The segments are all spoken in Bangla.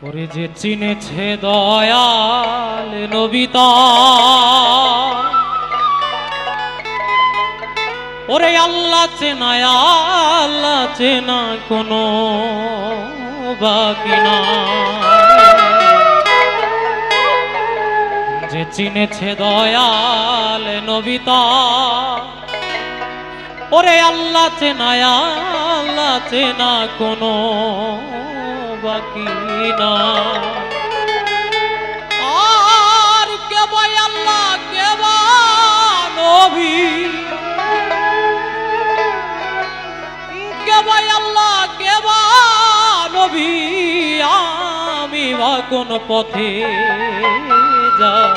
ওরে যে চিনেছে দয়াল নবিতা, ওরে আল্লাহ চেনা, আল্লাহ চেনা কোনো বাকি না। যে চিনেছে দয়াল নবিতা, ওরে আল্লাহ চেনা, আল্লাহ চেনা কোনো বাকি না। আর কে ভাই আল্লাহ, কে বা নবী, কে ভাই আল্লাহ, কে বা নবী, আমি বা কোন পথে যাই।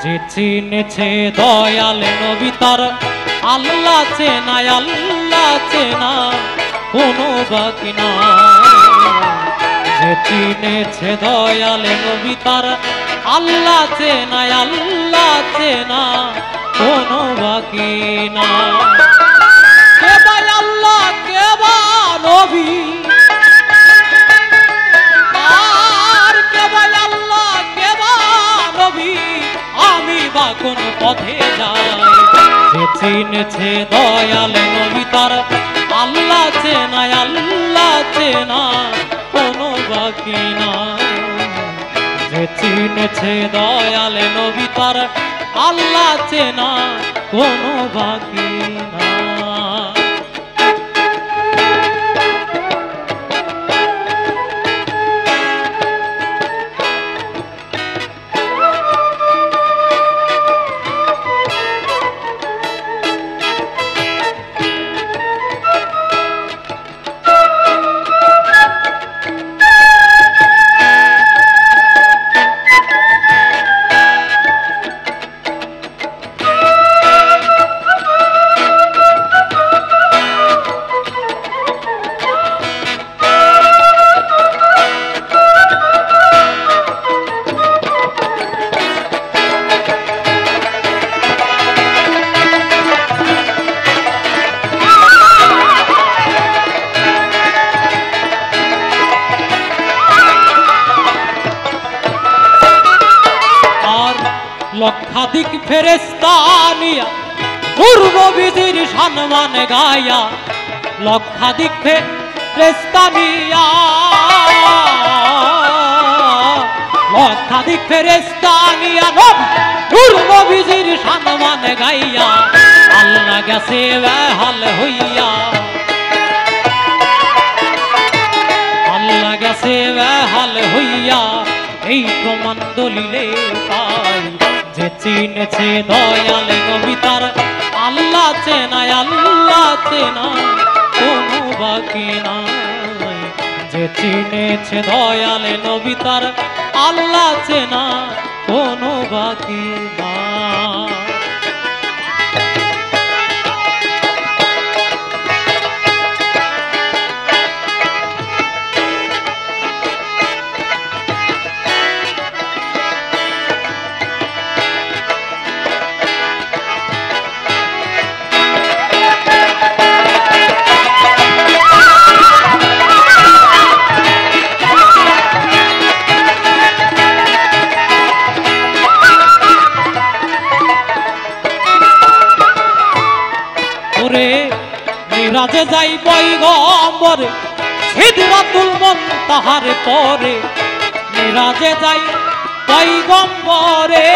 যে চিনেছে দয়াল নবী তার আল্লাহ চেনা, আল্লাহ চেনা কোনো বাকি না। যে চিনেছে দয়াল নবী তার আল্লাহ চেনা, আল্লাহ চেনা কোনো বাকি না। কে ভাই আল্লাহ, কে বা নবী, আর কে ভাই আল্লাহ, কে বা নবী, আমি বা কোন পথে যাই। যে চিনেছে দয়াল নবী তার আল্লাহ চেনা, আল্লাহ চেনা কোনো বাকি না। যে চিনেছে দয়াল নবী তার আল্লাহ চেনা কোনো বাকি না। লক্ষাধিক ফেরেশতা নিয়া পূর্ব বিধির সম্মান গায়া, লক্ষাধিক ফেরেশতা নিয়া, লক্ষাধিক ফেরেশতা নিয়া পূর্ব বিধির সম্মান গাইয়া, আল্লাহ গেছে বেহাল হইয়া, আল্লাহ গেছে বেহাল হইয়া, এই প্রমাণ দলিলে পাই। যে চিনেছে দয়াল নবী তার আল্লাহ চেনা, আল্লাহ চেনা কোনো বাকি নাই। যে চিনেছে দয়াল নবী তার আল্লাহ চেনা কোনো বাকি নাই। মিরাজে যাই পয়গম্বরে সিদরাতুল মুনতাহার পরে, মিরাজে যাই পয়গম্বরে,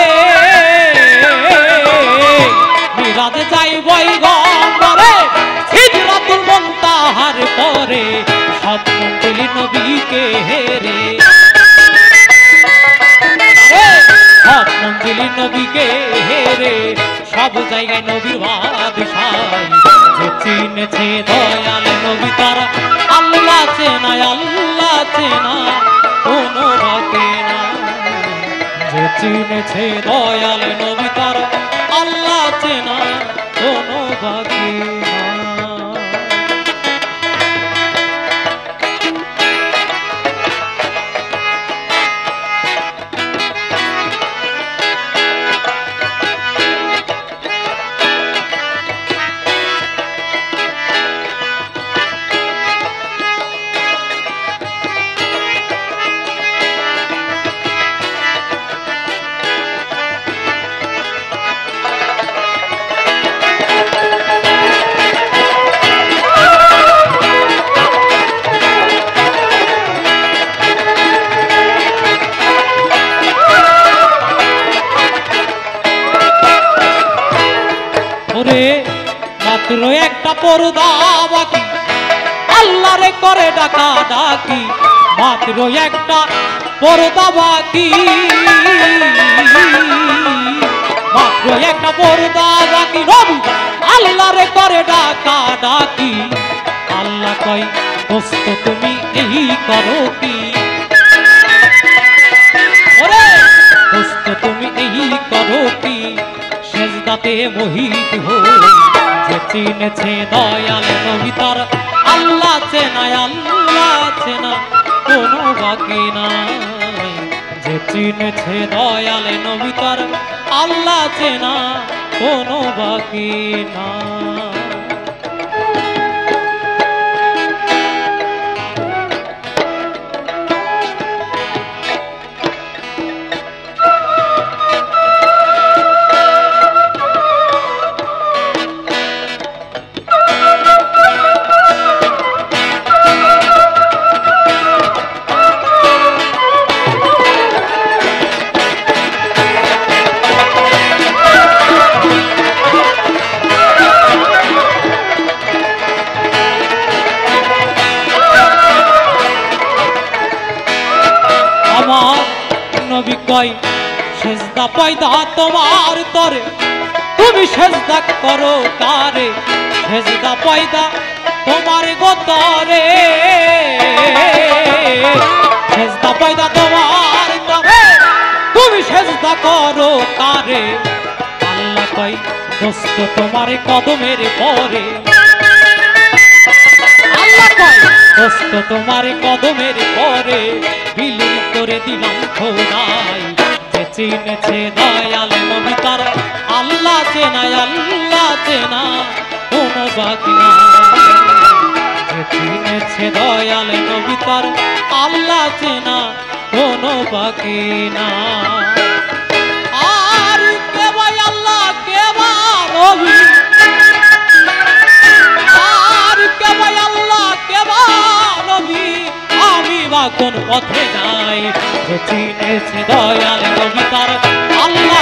মিরাজে যাই পয়গম্বরে সিদরাতুল মুনতাহার পরে, স্বপ্নমঞ্জলি নবীকে হেরে, স্বপ্নমঞ্জলি নবীকে হেরে, সব জায়গায় নবীর বাদশাহ। যে চিনেছে দয়াল নবী তার আল্লাহ চেনা, আল্লাহ চেনা কোনো বাকি না। যে চিনেছে দয়াল নবী তার আল্লাহ চেনা কোনো বাকি না। রে মাত্র একটা পর্দা বাকি, আল্লাহ রে করে ডাকা ডাকি, মাত্র একটা পর্দা বাকি, মাত্র একটা পর্দা বাকি, নবী আল্লাহ রে করে ডাকা ডাকি। আল্লাহ কয় দোস্ত তুমি এই করো কি, ওরে দোস্ত তুমি এই করো কি, সেজদাতে মোহিত হই। যে চিনেছে দয়াল নবী তার আল্লাহ চেনায়, আল্লাহ চেনা কোনো বাকি নাই। যে চিনেছে দয়াল নবী তার আল্লাহ চেনা কোনো বাকি নাই। নবী কয় সেজদা পয়দা তোমার তরে, তুমি সেজদা করো কারে, সেজদা পয়দা তোমার গোতরে, সেজদা পয়দা তোমার তরে, তুমি সেজদা করো কারে। আল্লাহ কয় দোস্ত তোমার কদমের পরে, আল্লাহ কয় দোস্ত তোমার কদমের পরে, বিলীন করে দিলাম খোদাই। যে চিনেছে দয়াল নবী তার আল্লাহ চেনায়, আল্লাহ চেনা কোনো বাকি নাই। যে চিনেছে দয়াল নবী তার আল্লাহ চেনা কোনো বাকি না। আর কে ভাই আল্লাহ কে বা নবী, আর কে ভাই আল্লাহ কে বা নবী, আমি বা কোন পথে যাই। যে চিনেছে দয়াল নবী তার আল্লাহ